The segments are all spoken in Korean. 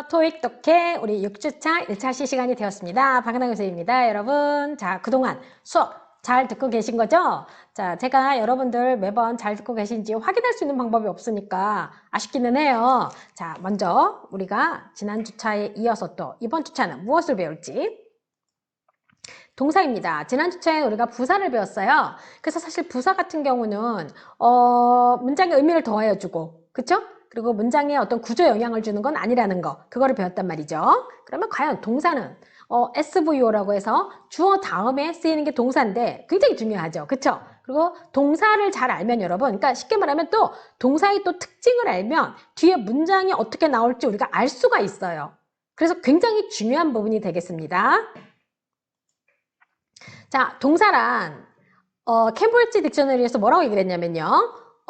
토익 독해 우리 6주차 1차 시간이 되었습니다. 박은하 교수입니다. 여러분, 자, 그동안 수업 잘 듣고 계신 거죠? 자, 제가 여러분들 매번 잘 듣고 계신지 확인할 수 있는 방법이 없으니까 아쉽기는 해요. 자, 먼저 우리가 지난 주차에 이어서 또 이번 주차는 무엇을 배울지? 동사입니다. 지난 주차에 우리가 부사를 배웠어요. 그래서 사실 부사 같은 경우는 문장의 의미를 더해주고, 그쵸? 그리고 문장에 어떤 구조 영향을 주는 건 아니라는 거, 그거를 배웠단 말이죠. 그러면 과연 동사는 SVO라고 해서 주어 다음에 쓰이는 게 동사인데 굉장히 중요하죠. 그쵸? 그리고 동사를 잘 알면 여러분, 그러니까 쉽게 말하면 또 동사의 또 특징을 알면 뒤에 문장이 어떻게 나올지 우리가 알 수가 있어요. 그래서 굉장히 중요한 부분이 되겠습니다. 자, 동사란 캠브리지 딕셔너리에서 뭐라고 얘기를 했냐면요.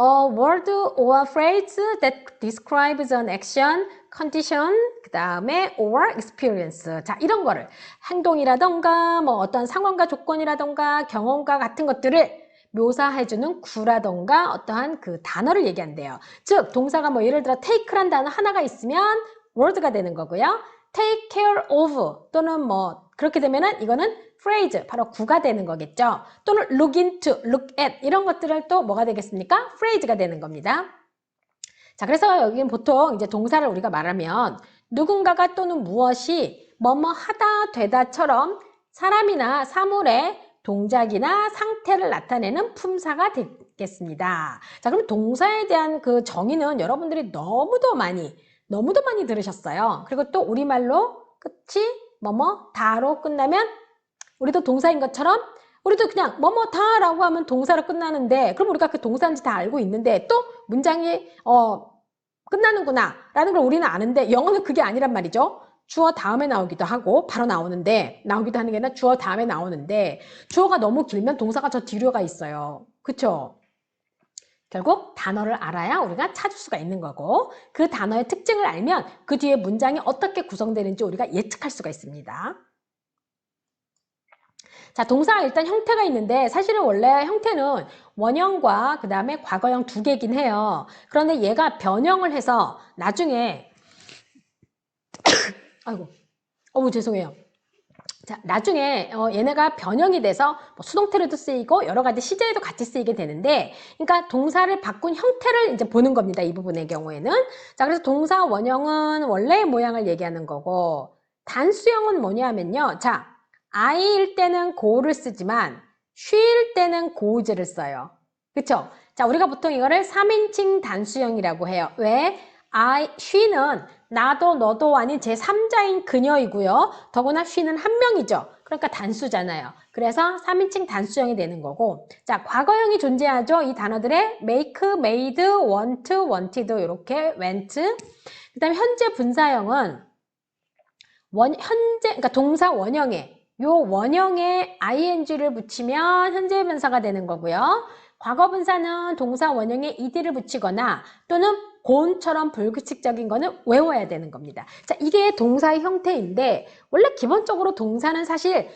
A word or phrase that describes an action, condition, 그 다음에 or experience. 자, 이런 거를 행동이라던가 뭐 어떤 상황과 조건이라던가 경험과 같은 것들을 묘사해주는 구라던가 어떠한 그 단어를 얘기한대요. 즉, 동사가 뭐 예를 들어 take란 단어 하나가 있으면 word가 되는 거고요. take care of 또는 뭐 그렇게 되면은 이거는 phrase, 바로 구가 되는 거겠죠. 또는 look into, look at 이런 것들을 또 뭐가 되겠습니까? phrase가 되는 겁니다. 자, 그래서 여기는 보통 이제 동사를 우리가 말하면 누군가가 또는 무엇이 뭐뭐 하다 되다처럼 사람이나 사물의 동작이나 상태를 나타내는 품사가 되겠습니다. 자, 그럼 동사에 대한 그 정의는 여러분들이 너무도 많이 들으셨어요. 그리고 또 우리말로 끝이 뭐뭐 다로 끝나면 우리도 동사인 것처럼 우리도 그냥 뭐뭐 다라고 하면 동사로 끝나는데 그럼 우리가 그 동사인지 다 알고 있는데 또 문장이 끝나는구나 라는 걸 우리는 아는데 영어는 그게 아니란 말이죠. 주어 다음에 나오기도 하고 바로 나오는데 나오기도 하는 게 아니라 주어 다음에 나오는데 주어가 너무 길면 동사가 저 뒤로가 있어요. 그쵸? 결국 단어를 알아야 우리가 찾을 수가 있는 거고 그 단어의 특징을 알면 그 뒤에 문장이 어떻게 구성되는지 우리가 예측할 수가 있습니다. 자, 동사가 일단 형태가 있는데 사실은 원래 형태는 원형과 그 다음에 과거형 두 개긴 해요. 그런데 얘가 변형을 해서 나중에 아이고, 죄송해요. 자, 나중에 얘네가 변형이 돼서 뭐 수동태로도 쓰이고 여러 가지 시제에도 같이 쓰이게 되는데 그러니까 동사를 바꾼 형태를 이제 보는 겁니다. 이 부분의 경우에는. 자, 그래서 동사 원형은 원래의 모양을 얘기하는 거고 단수형은 뭐냐면요. 자, I일 때는 go를 쓰지만 she일 때는 goes를 써요. 그쵸? 자, 우리가 보통 이거를 3인칭 단수형이라고 해요. 왜? she는 나도 너도 아닌 제3자인 그녀이고요. 더구나 she는 한 명이죠. 그러니까 단수잖아요. 그래서 3인칭 단수형이 되는 거고 자, 과거형이 존재하죠. 이 단어들의 make, made, want, wanted 이렇게 went 그 다음에 현재 분사형은 그러니까 동사 원형에 요 원형에 ing를 붙이면 현재 분사가 되는 거고요. 과거 분사는 동사 원형에 ed를 붙이거나 또는 gone처럼 불규칙적인 거는 외워야 되는 겁니다. 자, 이게 동사의 형태인데 원래 기본적으로 동사는 사실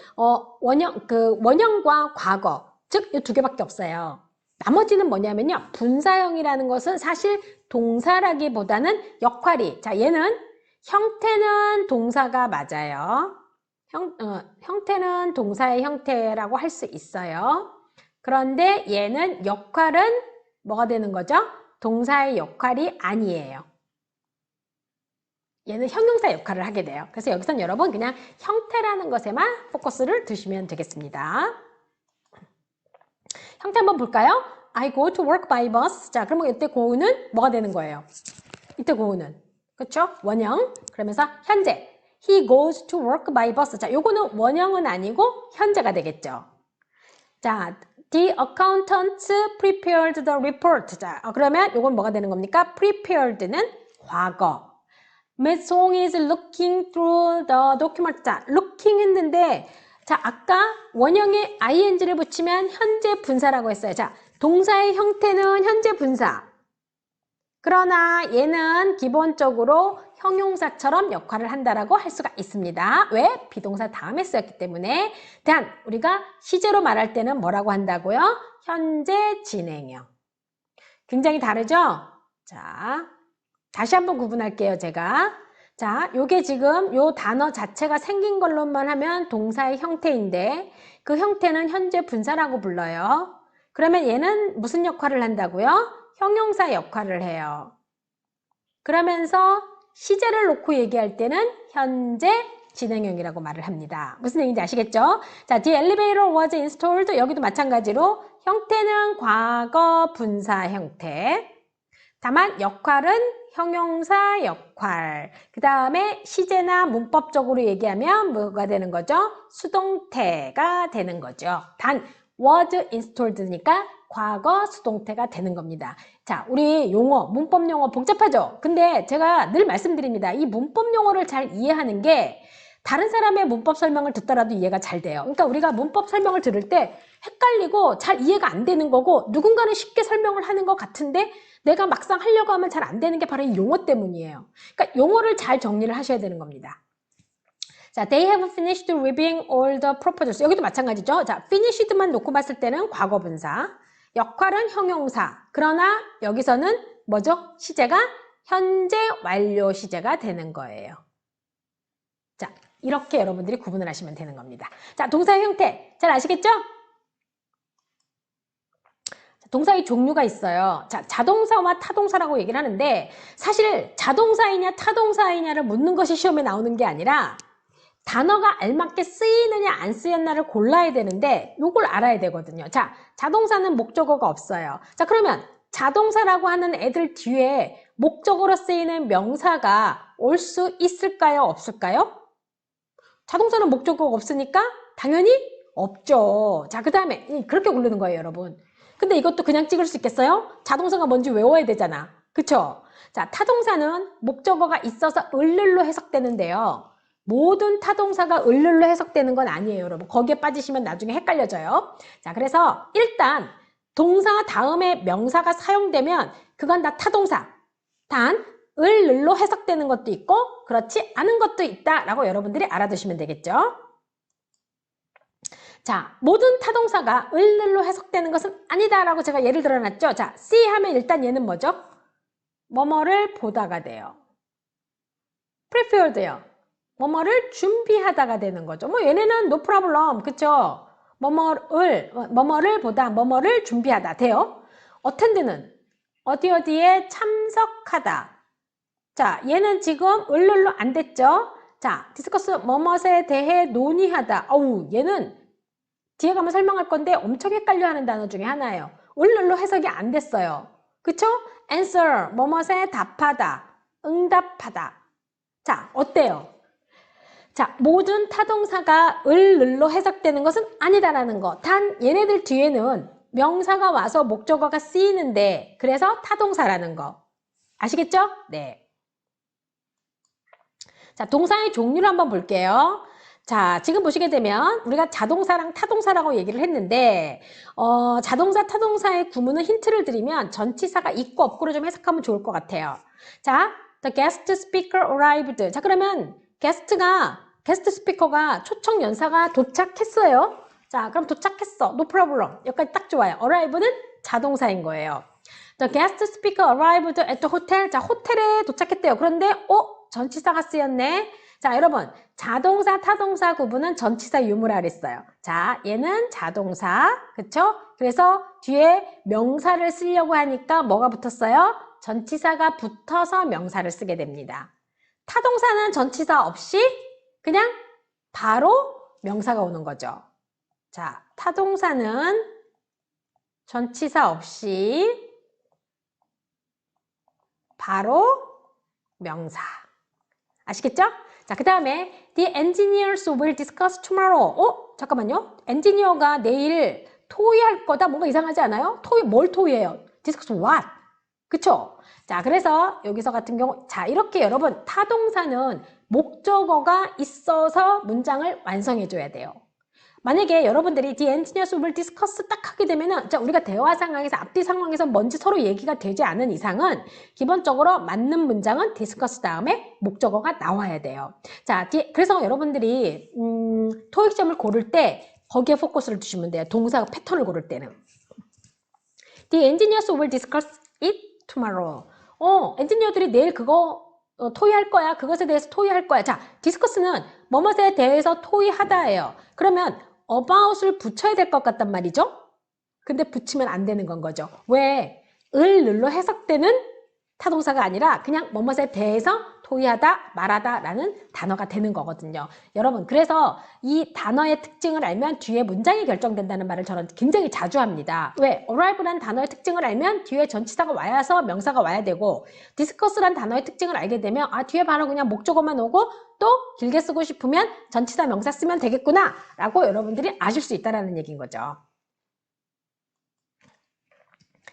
원형과 과거 즉 이 두 개밖에 없어요. 나머지는 뭐냐면요. 분사형이라는 것은 사실 동사라기보다는 역할이 자, 얘는 형태는 동사가 맞아요. 형태는 동사의 형태라고 할 수 있어요. 그런데 얘는 역할은 뭐가 되는 거죠? 동사의 역할이 아니에요. 얘는 형용사 역할을 하게 돼요. 그래서 여기선 여러분 그냥 형태라는 것에만 포커스를 두시면 되겠습니다. 형태 한번 볼까요? I go to work by bus. 자, 그러면 이때 go는 뭐가 되는 거예요? 이때 go는 그렇죠? 원형. 그러면서 현재 He goes to work by bus. 자, 요거는 원형은 아니고 현재가 되겠죠. 자, the accountants prepared the report. 자, 그러면 요건 뭐가 되는 겁니까? prepared는 과거. Miss Song is looking through the document. 자, looking 했는데 자, 아까 원형에 ing를 붙이면 현재 분사라고 했어요. 자, 동사의 형태는 현재 분사. 그러나 얘는 기본적으로 형용사처럼 역할을 한다라고 할 수가 있습니다. 왜? 비동사 다음에 쓰였기 때문에. 단, 우리가 시제로 말할 때는 뭐라고 한다고요? 현재 진행형. 굉장히 다르죠? 자, 다시 한번 구분할게요, 제가. 자, 요게 지금 요 단어 자체가 생긴 걸로만 하면 동사의 형태인데 그 형태는 현재 분사라고 불러요. 그러면 얘는 무슨 역할을 한다고요? 형용사 역할을 해요. 그러면서 시제를 놓고 얘기할 때는 현재 진행형이라고 말을 합니다. 무슨 얘기인지 아시겠죠? 자, the elevator was installed. 여기도 마찬가지로 형태는 과거 분사 형태. 다만 역할은 형용사 역할. 그 다음에 시제나 문법적으로 얘기하면 뭐가 되는 거죠? 수동태가 되는 거죠. 단 was installed니까 과거 수동태가 되는 겁니다. 자, 우리 용어, 문법 용어 복잡하죠? 근데 제가 늘 말씀드립니다. 이 문법 용어를 잘 이해하는 게 다른 사람의 문법 설명을 듣더라도 이해가 잘 돼요. 그러니까 우리가 문법 설명을 들을 때 헷갈리고 잘 이해가 안 되는 거고 누군가는 쉽게 설명을 하는 것 같은데 내가 막상 하려고 하면 잘 안 되는 게 바로 이 용어 때문이에요. 그러니까 용어를 잘 정리를 하셔야 되는 겁니다. 자, they have finished reviewing all the proposals. 여기도 마찬가지죠. 자, finished만 놓고 봤을 때는 과거 분사, 역할은 형용사. 그러나 여기서는 뭐죠? 시제가 현재 완료 시제가 되는 거예요. 자, 이렇게 여러분들이 구분을 하시면 되는 겁니다. 자, 동사의 형태 잘 아시겠죠? 동사의 종류가 있어요. 자, 자동사와 타동사라고 얘기를 하는데 사실 자동사이냐 타동사이냐를 묻는 것이 시험에 나오는 게 아니라 단어가 알맞게 쓰이느냐 안 쓰였나를 골라야 되는데 요걸 알아야 되거든요. 자, 자동사는 목적어가 없어요. 자, 그러면 자동사라고 하는 애들 뒤에 목적어로 쓰이는 명사가 올 수 있을까요? 없을까요? 자동사는 목적어가 없으니까 당연히 없죠. 자, 그 다음에 그렇게 고르는 거예요, 여러분. 근데 이것도 그냥 찍을 수 있겠어요? 자동사가 뭔지 외워야 되잖아. 그쵸? 자, 타동사는 목적어가 있어서 을를로 해석되는데요. 모든 타동사가 을를로 해석되는 건 아니에요, 여러분. 거기에 빠지시면 나중에 헷갈려져요. 자, 그래서 일단 동사 다음에 명사가 사용되면 그건 다 타동사. 단 을를로 해석되는 것도 있고 그렇지 않은 것도 있다라고 여러분들이 알아두시면 되겠죠. 자, 모든 타동사가 을를로 해석되는 것은 아니다라고 제가 예를 들어놨죠. 자, see 하면 일단 얘는 뭐죠? 뭐뭐를 보다가 돼요. prepared요. 뭐뭐를 준비하다가 되는 거죠. 뭐 얘네는 no problem, 그쵸? 뭐뭐를 보다, 뭐뭐를 준비하다 돼요. attend는 어디에 참석하다. 자, 얘는 지금 을를로 안 됐죠? 자, 디스커스 뭐뭇에 대해 논의하다. 어우, 얘는 뒤에 가면 설명할 건데 엄청 헷갈려 하는 단어 중에 하나예요. 을를로 해석이 안 됐어요. 그쵸? answer, 뭐뭇에 답하다, 응답하다. 자, 어때요? 자, 모든 타동사가 을를로 해석되는 것은 아니다라는 거. 단 얘네들 뒤에는 명사가 와서 목적어가 쓰이는데 그래서 타동사라는 거. 아시겠죠? 네. 자, 동사의 종류를 한번 볼게요. 자, 지금 보시게 되면 우리가 자동사랑 타동사라고 얘기를 했는데 자동사, 타동사의 구문은 힌트를 드리면 전치사가 있고 없고로 좀 해석하면 좋을 것 같아요. 자, the guest speaker arrived. 자, 그러면 게스트 스피커가 초청 연사가 도착했어요. 자, 그럼 도착했어. no problem. 여기까지 딱 좋아요. arrive는 자동사인 거예요. The guest speaker arrived at the hotel. 자, 호텔에 도착했대요. 그런데 전치사가 쓰였네. 자, 여러분, 자동사, 타동사 구분은 전치사 유무라 그랬어요. 자, 얘는 자동사, 그쵸? 그래서 뒤에 명사를 쓰려고 하니까 뭐가 붙었어요? 전치사가 붙어서 명사를 쓰게 됩니다. 타동사는 전치사 없이 그냥 바로 명사가 오는 거죠. 자, 타동사는 전치사 없이 바로 명사. 아시겠죠? 자, 그 다음에 The engineers will discuss tomorrow. 잠깐만요. 엔지니어가 내일 토의할 거다. 뭔가 이상하지 않아요? 뭘 토의해요? discuss what? 그쵸? 자, 그래서 여기서 같은 경우 자, 이렇게 여러분 타동사는 목적어가 있어서 문장을 완성해 줘야 돼요. 만약에 여러분들이 The engineers will discuss 딱 하게 되면은 자, 우리가 대화 상황에서 앞뒤 상황에서 뭔지 서로 얘기가 되지 않은 이상은 기본적으로 맞는 문장은 discuss 다음에 목적어가 나와야 돼요. 자, 그래서 여러분들이 토익 시험을 고를 때 거기에 포커스를 두시면 돼요. 동사 패턴을 고를 때는. The engineers will discuss it tomorrow. 엔지니어들이 내일 그거 토의할 거야. 그것에 대해서 토의할 거야. 자, discuss는 뭐뭐에 대해서 토의하다예요. 그러면 about을 붙여야 될 것 같단 말이죠. 근데 붙이면 안 되는 건 거죠. 왜? 을 늘로 해석되는 타동사가 아니라 그냥 뭐뭐에 대해서 토의하다, 말하다 라는 단어가 되는 거거든요. 여러분, 그래서 이 단어의 특징을 알면 뒤에 문장이 결정된다는 말을 저는 굉장히 자주 합니다. 왜? arrive라는 단어의 특징을 알면 뒤에 전치사가 와야서 명사가 와야 되고, discuss라는 단어의 특징을 알게 되면 뒤에 바로 그냥 목적어만 오고 또 길게 쓰고 싶으면 전치사 명사 쓰면 되겠구나 라고 여러분들이 아실 수 있다는 얘기인 거죠.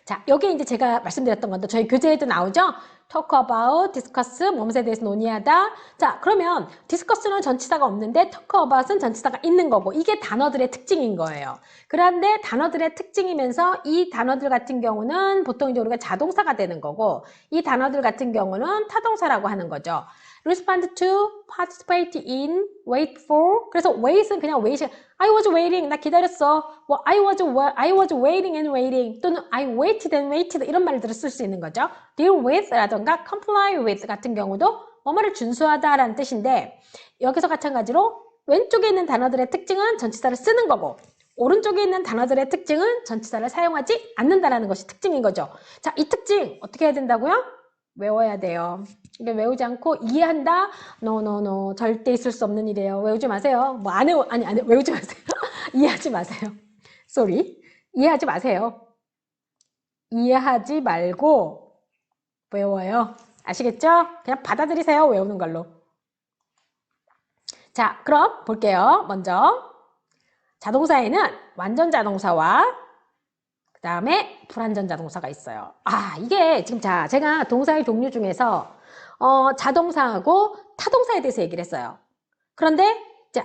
자, 여기 이제 제가 말씀드렸던 건데 저희 교재에도 나오죠? talk about, discuss, 뭐뭐에 대해서 논의하다. 자, 그러면 discuss는 전치사가 없는데 talk about은 전치사가 있는 거고 이게 단어들의 특징인 거예요. 그런데 단어들의 특징이면서 이 단어들 같은 경우는 보통 이제 우리가 자동사가 되는 거고 이 단어들 같은 경우는 타동사라고 하는 거죠. respond to, participate in, wait for. 그래서 wait은 그냥 wait. I was waiting. 나 기다렸어. 뭐 I was waiting and waiting. 또는 I waited and waited. 이런 말을 쓸 수 있는 거죠. deal with 라던가 comply with 같은 경우도 뭐뭐를 준수하다라는 뜻인데 여기서 마찬가지로 왼쪽에 있는 단어들의 특징은 전치사를 쓰는 거고 오른쪽에 있는 단어들의 특징은 전치사를 사용하지 않는다라는 것이 특징인 거죠. 자, 이 특징 어떻게 해야 된다고요? 외워야 돼요. 이게 외우지 않고 이해한다? No. 절대 있을 수 없는 일이에요. 외우지 마세요. 뭐 안 외우, 아니, 외우지 마세요. 이해하지 마세요. Sorry. 이해하지 마세요. 이해하지 말고 외워요. 아시겠죠? 그냥 받아들이세요. 외우는 걸로. 자, 그럼 볼게요. 먼저 자동사에는 완전 자동사와 그 다음에 불완전 자동사가 있어요. 이게 지금 제가 동사의 종류 중에서 자동사하고 타동사에 대해서 얘기를 했어요. 그런데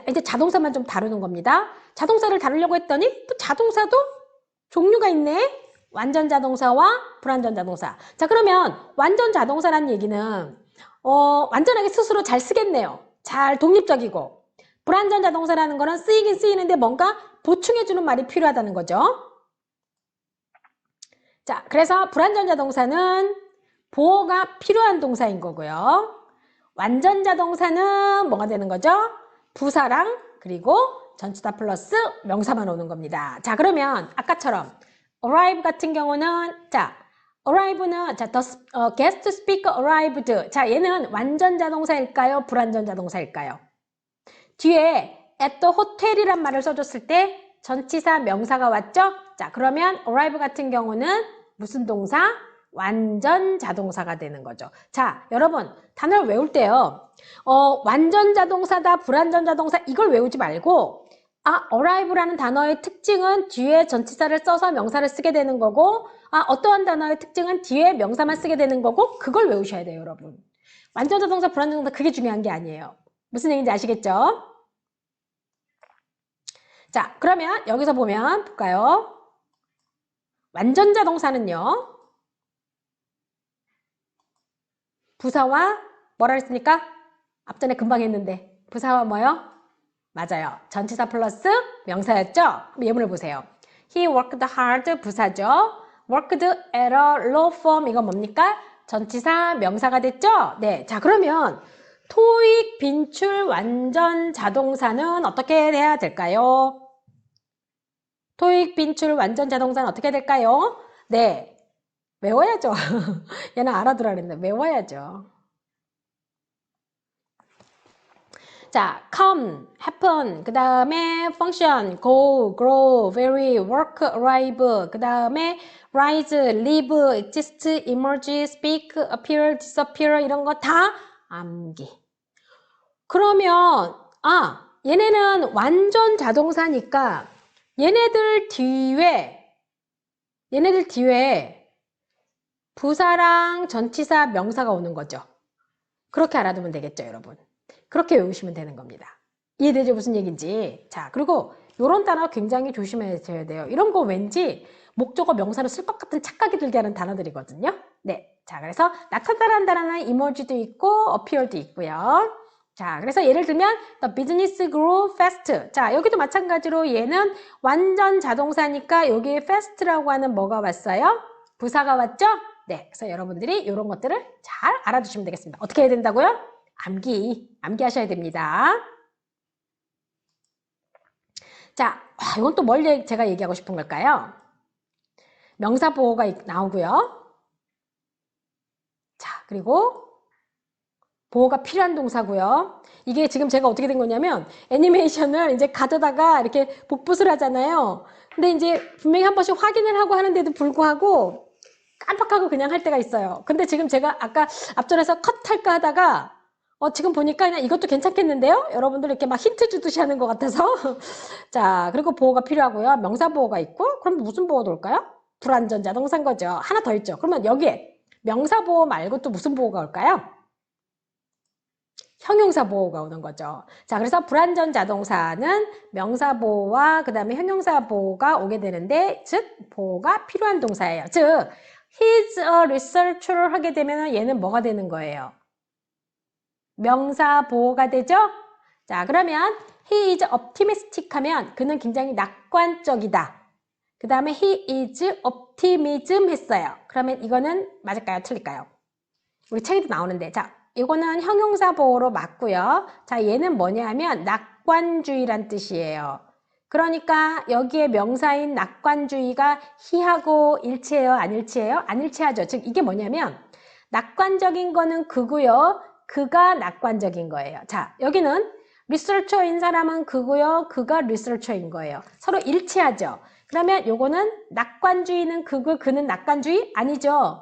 이제 자동사만 좀 다루는 겁니다. 자동사를 다루려고 했더니 또 자동사도 종류가 있네. 완전 자동사와 불완전 자동사. 자, 그러면 완전 자동사라는 얘기는 완전하게 스스로 잘 쓰겠네요. 잘 독립적이고. 불완전 자동사라는 거는 쓰이긴 쓰이는데 뭔가 보충해주는 말이 필요하다는 거죠. 자, 그래서 불완전 자동사는 보어가 필요한 동사인 거고요. 완전 자동사는 뭐가 되는 거죠? 부사랑 그리고 전치사 플러스 명사만 오는 겁니다. 자, 그러면 아까처럼 arrive 같은 경우는 arrive는 the guest speaker arrived. 자, 얘는 완전 자동사일까요? 불완전 자동사일까요? 뒤에 at the hotel이란 말을 써줬을 때 전치사 명사가 왔죠? 자, 그러면 arrive 같은 경우는 무슨 동사? 완전 자동사가 되는 거죠. 자, 여러분 단어를 외울 때요. 완전 자동사다, 불완전 자동사 이걸 외우지 말고 arrive라는 단어의 특징은 뒤에 전치사를 써서 명사를 쓰게 되는 거고 어떠한 단어의 특징은 뒤에 명사만 쓰게 되는 거고 그걸 외우셔야 돼요, 여러분. 완전 자동사, 불완전 자동사 그게 중요한 게 아니에요. 무슨 얘기인지 아시겠죠? 자, 그러면 여기서 볼까요? 완전 자동사는요. 부사와 뭐라 했습니까? 앞전에 금방 했는데 부사와 뭐요? 맞아요. 전치사 플러스 명사였죠? 예문을 보세요. He worked hard 부사죠. worked at a law firm 이건 뭡니까? 전치사 명사가 됐죠? 네. 자, 그러면 토익 빈출 완전 자동사는 어떻게 돼야 될까요? 토익 빈출 완전 자동사는 어떻게 될까요? 네. 외워야죠. 얘는 알아들어야 했는데 외워야죠. 자, come, happen, 그 다음에 function, go, grow, vary, work, arrive, 그 다음에 rise, live, exist, emerge, speak, appear, disappear 이런 거 다 암기. 그러면 얘네는 완전 자동사니까 얘네들 뒤에 부사랑 전치사 명사가 오는 거죠. 그렇게 알아두면 되겠죠, 여러분. 그렇게 외우시면 되는 겁니다. 이해되죠? 무슨 얘기인지. 자, 그리고 이런 단어 굉장히 조심하셔야 돼요. 이런 거 왠지 목적어 명사로 쓸 것 같은 착각이 들게 하는 단어들이거든요. 네. 자, 그래서 나타나라는 단어는 emerge도 있고 appear도 있고요. 자, 그래서 예를 들면 the business grew fast. 자, 여기도 마찬가지로 얘는 완전 자동사니까 여기에 fast라고 하는 뭐가 왔어요? 부사가 왔죠? 네, 그래서 여러분들이 이런 것들을 잘 알아두시면 되겠습니다. 어떻게 해야 된다고요? 암기하셔야 됩니다. 자, 이건 또 뭘 제가 얘기하고 싶은 걸까요? 명사 보호가 나오고요. 자, 그리고 보호가 필요한 동사고요. 이게 지금 제가 어떻게 된 거냐면 애니메이션을 이제 가져다가 이렇게 복붙을 하잖아요. 근데 이제 분명히 한 번씩 확인을 하고 하는데도 불구하고 깜빡하고 그냥 할 때가 있어요. 근데 지금 제가 아까 앞전에서 컷할까 하다가 지금 보니까 그냥 이것도 괜찮겠는데요? 여러분들 이렇게 막 힌트 주듯이 하는 것 같아서. 자, 그리고 보호가 필요하고요. 명사 보호가 있고, 그럼 무슨 보호 올까요? 불완전 자동사인 거죠. 하나 더 있죠. 그러면 여기에 명사 보호 말고 또 무슨 보호가 올까요? 형용사 보호가 오는 거죠. 자, 그래서 불완전 자동사는 명사 보호와 그 다음에 형용사 보호가 오게 되는데, 즉 보호가 필요한 동사예요. 즉 he's a researcher를 하게 되면 얘는 뭐가 되는 거예요? 명사 보호가 되죠? 자, 그러면 he is optimistic 하면 그는 굉장히 낙관적이다. 그 다음에 he is optimism 했어요. 그러면 이거는 맞을까요? 틀릴까요? 우리 책에도 나오는데, 자, 이거는 형용사 보호로 맞고요. 자, 얘는 뭐냐면 낙관주의란 뜻이에요. 그러니까 여기에 명사인 낙관주의가 he하고 일치해요? 안 일치해요? 안 일치하죠. 즉 이게 뭐냐면 낙관적인 거는 그고요. 그가 낙관적인 거예요. 자, 여기는 리서처인 사람은 그고요. 그가 리서처인 거예요. 서로 일치하죠. 그러면 요거는 낙관주의는 그고 그는 낙관주의? 아니죠.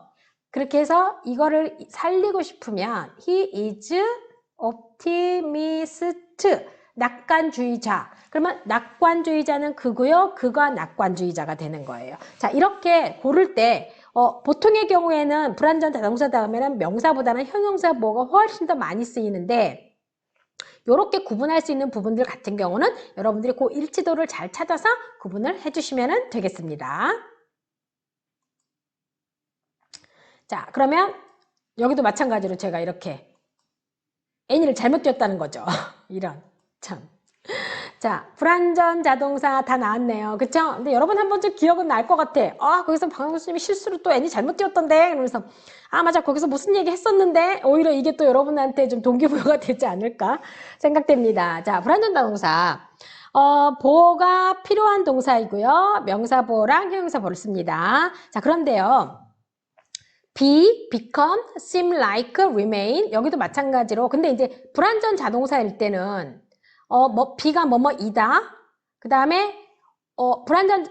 그렇게 해서 이거를 살리고 싶으면 he is optimist, 낙관주의자. 그러면 낙관주의자는 그고요. 그가 낙관주의자가 되는 거예요. 자, 이렇게 고를 때 보통의 경우에는 불완전 자동사 다음에는 명사보다는 형용사 보호가 훨씬 더 많이 쓰이는데 이렇게 구분할 수 있는 부분들 같은 경우는 여러분들이 그 일치도를 잘 찾아서 구분을 해주시면 되겠습니다. 자, 그러면 여기도 마찬가지로 제가 이렇게 애니를 잘못 띄웠다는 거죠. 이런 참. 자, 불완전 자동사 다 나왔네요. 그쵸? 근데 여러분 한 번쯤 기억은 날 것 같아. 거기서 방송수님이 실수로 또 애니 잘못 띄웠던데. 그러면서 맞아. 거기서 무슨 얘기 했었는데 오히려 이게 또 여러분한테 좀 동기부여가 되지 않을까 생각됩니다. 자, 불완전 자동사. 보호가 필요한 동사이고요. 명사 보호랑 형용사 보호를 씁니다. 자, 그런데요. be, become, seem like, remain 여기도 마찬가지로 근데 이제 불완전 자동사일 때는 be가 뭐뭐이다. 그 다음에 불완전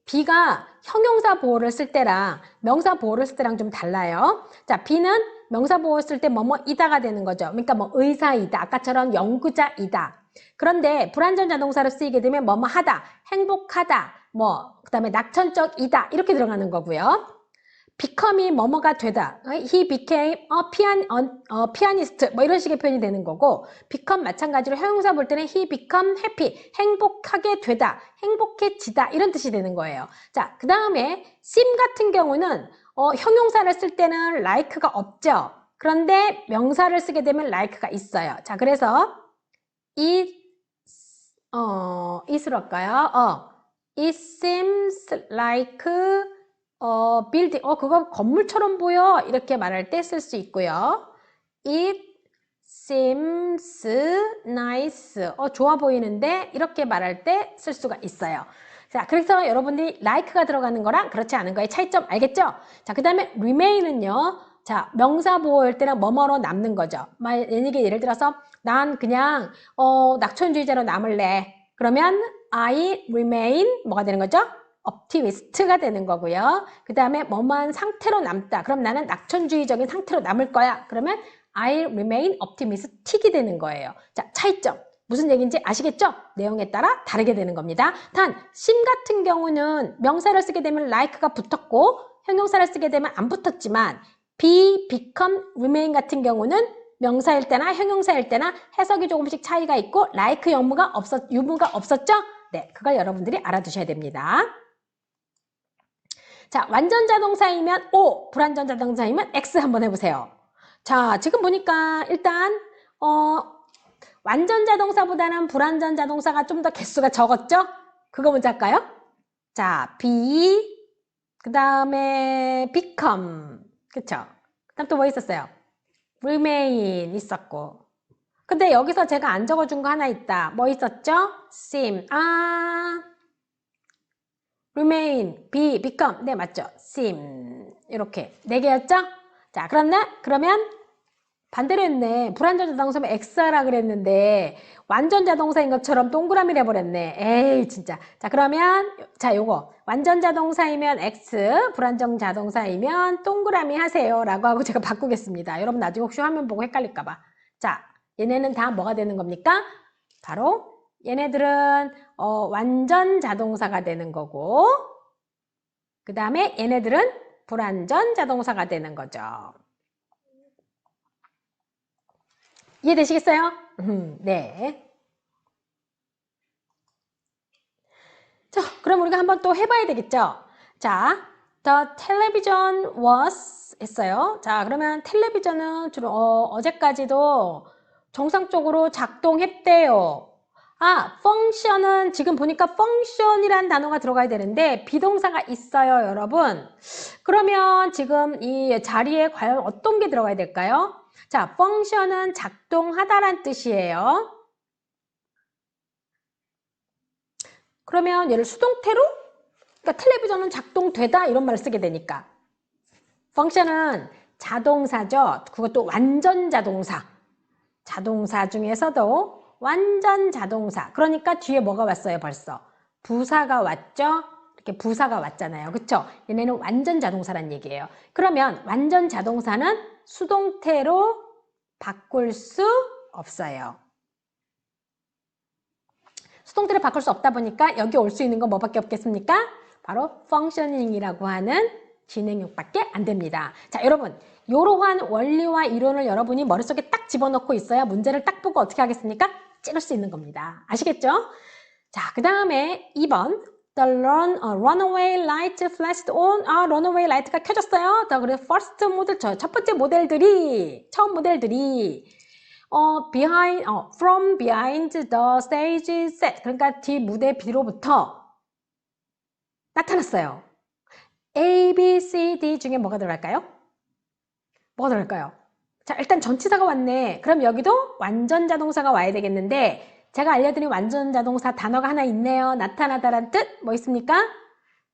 be가 형용사 보호를 쓸 때랑 명사 보호를 쓸 때랑 좀 달라요. 자, be는 명사 보호 쓸 때 뭐뭐이다가 되는 거죠. 그러니까 뭐 의사이다. 아까처럼 연구자이다. 그런데 불완전 자동사로 쓰이게 되면 뭐뭐하다, 행복하다, 그 다음에 낙천적이다 이렇게 들어가는 거고요. become이 뭐뭐가 되다. He became a pianist. 뭐 이런 식의 표현이 되는 거고 become 마찬가지로 형용사 볼 때는 he become happy. 행복하게 되다. 행복해지다. 이런 뜻이 되는 거예요. 자, 그 다음에 seem 같은 경우는 형용사를 쓸 때는 like가 없죠. 그런데 명사를 쓰게 되면 like가 있어요. 자, 그래서 it으로 할까요? It seems like 빌딩, 그거 건물처럼 보여. 이렇게 말할 때 쓸 수 있고요. It seems nice. 좋아 보이는데 이렇게 말할 때 쓸 수가 있어요. 자, 그래서 여러분들이 like가 들어가는 거랑 그렇지 않은 거의 차이점 알겠죠? 자, 그 다음에 remain은요. 자, 명사 보호일 때는 뭐뭐로 남는 거죠. 만약에 예를 들어서 난 그냥 낙천주의자로 남을래. 그러면 I remain 뭐가 되는 거죠? optimist가 되는 거고요. 그 다음에 뭐뭐한 상태로 남다. 그럼 나는 낙천주의적인 상태로 남을 거야. 그러면 I'll remain optimistic이 되는 거예요. 자, 차이점. 무슨 얘기인지 아시겠죠? 내용에 따라 다르게 되는 겁니다. 단, 심 같은 경우는 명사를 쓰게 되면 like가 붙었고 형용사를 쓰게 되면 안 붙었지만 be, become, remain 같은 경우는 명사일 때나 형용사일 때나 해석이 조금씩 차이가 있고 like 유무가 없었죠? 네, 그걸 여러분들이 알아두셔야 됩니다. 자, 완전 자동사이면 O, 불완전 자동사이면 X 한번 해보세요. 자, 지금 보니까 일단 완전 자동사보다는 불완전 자동사가 좀 더 개수가 적었죠? 그거 먼저 할까요? 자, be, 그 다음에 become. 그쵸? 그 다음 또 뭐 있었어요? remain 있었고. 근데 여기서 제가 안 적어준 거 하나 있다. 뭐 있었죠? seem. remain, become. 네, 맞죠? seem. 이렇게. 네 개였죠? 자, 그러면 반대로 했네. 불완전 자동사면 X라 그랬는데 완전 자동사인 것처럼 동그라미를 해버렸네. 에이 진짜. 자 그러면 자 요거 완전 자동사이면 X, 불완전 자동사이면 동그라미 하세요 라고 하고 제가 바꾸겠습니다. 여러분 나중에 혹시 화면 보고 헷갈릴까봐. 자 얘네는 다 뭐가 되는 겁니까? 바로 얘네들은 완전 자동사가 되는 거고 그 다음에 얘네들은 불완전 자동사가 되는 거죠. 이해되시겠어요? 네. 자, 그럼 우리가 한번 또 해봐야 되겠죠? 자, the television was 했어요. 자, 그러면 텔레비전은 주로 어제까지도 정상적으로 작동했대요. function은 지금 보니까 function이란 단어가 들어가야 되는데 비동사가 있어요, 여러분. 그러면 지금 이 자리에 과연 어떤 게 들어가야 될까요? 자, function은 작동하다란 뜻이에요. 그러면 얘를 수동태로? 그러니까 텔레비전은 작동되다 이런 말을 쓰게 되니까 function은 자동사죠. 그것도 완전 자동사. 자동사 중에서도 완전 자동사. 그러니까 뒤에 뭐가 왔어요 벌써? 부사가 왔죠? 이렇게 부사가 왔잖아요. 그쵸? 얘네는 완전 자동사란 얘기예요. 그러면 완전 자동사는 수동태로 바꿀 수 없어요. 수동태를 바꿀 수 없다 보니까 여기 올 수 있는 건 뭐밖에 없겠습니까? 바로 functioning이라고 하는 진행형밖에 안 됩니다. 자, 여러분 이러한 원리와 이론을 여러분이 머릿속에 딱 집어넣고 있어야 문제를 딱 보고 어떻게 하겠습니까? 찌를 수 있는 겁니다. 아시겠죠? 자, 그 다음에 2번 The runaway light flashed on. runaway light가 켜졌어요. 자, 그래서 first 모델, 첫 번째 모델들이, 처음 모델들이 from behind the stage set. 그러니까 뒤 무대 뒤로부터 나타났어요. A, B, C, D 중에 뭐가 들어갈까요? 뭐가 들어갈까요? 자, 일단 전치사가 왔네. 그럼 여기도 완전 자동사가 와야 되겠는데 제가 알려드린 완전 자동사 단어가 하나 있네요. 나타나다란 뜻 뭐 있습니까?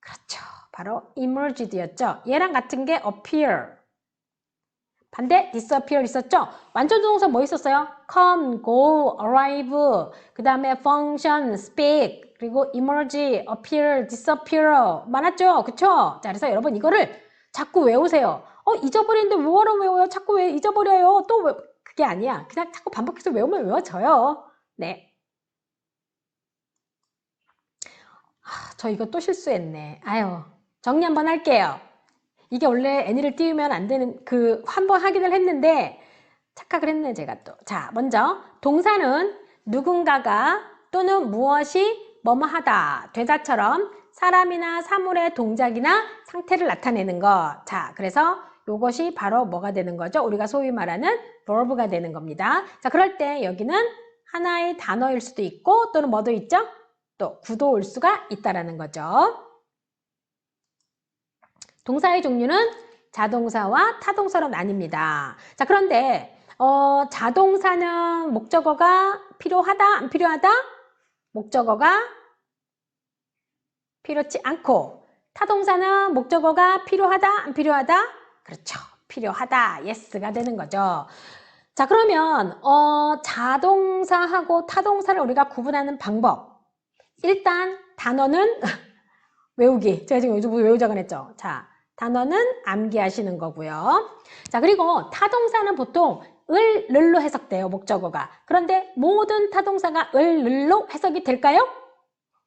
그렇죠. 바로 emerged였죠. 얘랑 같은 게 appear. 반대 disappear 있었죠? 완전 자동사 뭐 있었어요? come, go, arrive, 그 다음에 function, speak, 그리고 emerge, appear, disappear 많았죠? 그쵸? 자, 그래서 여러분 이거를 자꾸 외우세요. 잊어버리는데 뭐하러 외워요? 자꾸 왜 잊어버려요? 또 그게 아니야. 그냥 자꾸 반복해서 외우면 외워져요. 네. 저 이거 또 실수했네. 아유, 정리 한번 할게요. 이게 원래 애니를 띄우면 안 되는 한 번 하기를 했는데 착각을 했네 제가 또. 자, 먼저 동사는 누군가가 또는 무엇이 뭐뭐 하다, 되다처럼 사람이나 사물의 동작이나 상태를 나타내는 것. 자, 그래서 이것이 바로 뭐가 되는 거죠? 우리가 소위 말하는 verb가 되는 겁니다. 자, 그럴 때 여기는 하나의 단어일 수도 있고 또는 뭐도 있죠? 또 구도일 수가 있다라는 거죠. 동사의 종류는 자동사와 타동사로 나뉩니다. 자, 그런데 자동사는 목적어가 필요하다, 안 필요하다? 목적어가 필요치 않고 타동사는 목적어가 필요하다, 안 필요하다? 그렇죠. 필요하다, yes가 되는 거죠. 자, 그러면 자동사하고 타동사를 우리가 구분하는 방법. 일단 단어는 외우기. 제가 지금 요즘 외우자고 했죠. 자, 단어는 암기하시는 거고요. 자, 그리고 타동사는 보통 을, 늘로 해석돼요, 목적어가. 그런데 모든 타동사가 을, 늘로 해석이 될까요?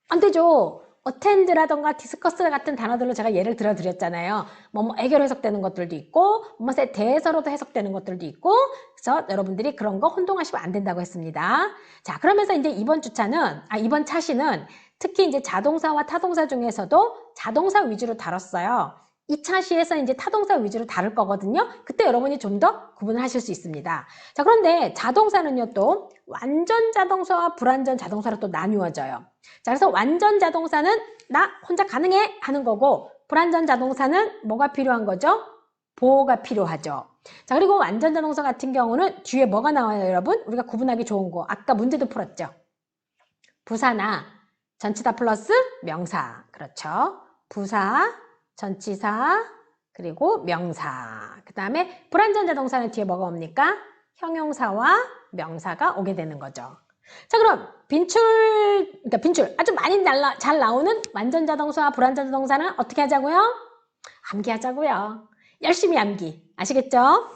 안 되죠. attend라던가 discuss 같은 단어들로 제가 예를 들어 드렸잖아요. 애교로 해석되는 것들도 있고, 대해서로도 해석되는 것들도 있고, 그래서 여러분들이 그런 거 혼동하시면 안 된다고 했습니다. 자, 그러면서 이제 이번 차시는 특히 이제 자동사와 타동사 중에서도 자동사 위주로 다뤘어요. 2차 시에서 이제 타동사 위주로 다룰 거거든요. 그때 여러분이 좀 더 구분을 하실 수 있습니다. 자, 그런데 자동사는요, 또 완전 자동사와 불완전 자동사로 또 나뉘어져요. 자, 그래서 완전 자동사는 나 혼자 가능해 하는 거고 불완전 자동사는 뭐가 필요한 거죠? 보호가 필요하죠. 자, 그리고 완전 자동사 같은 경우는 뒤에 뭐가 나와요, 여러분? 우리가 구분하기 좋은 거. 아까 문제도 풀었죠. 부사나 전치사 플러스 명사. 그렇죠. 부사, 전치사, 그리고 명사. 그 다음에 불완전 자동사는 뒤에 뭐가 옵니까? 형용사와 명사가 오게 되는 거죠. 자, 그럼 그러니까 빈출 아주 많이 잘 나오는 완전 자동사와 불완전 자동사는 어떻게 하자고요? 암기하자고요. 열심히 암기. 아시겠죠?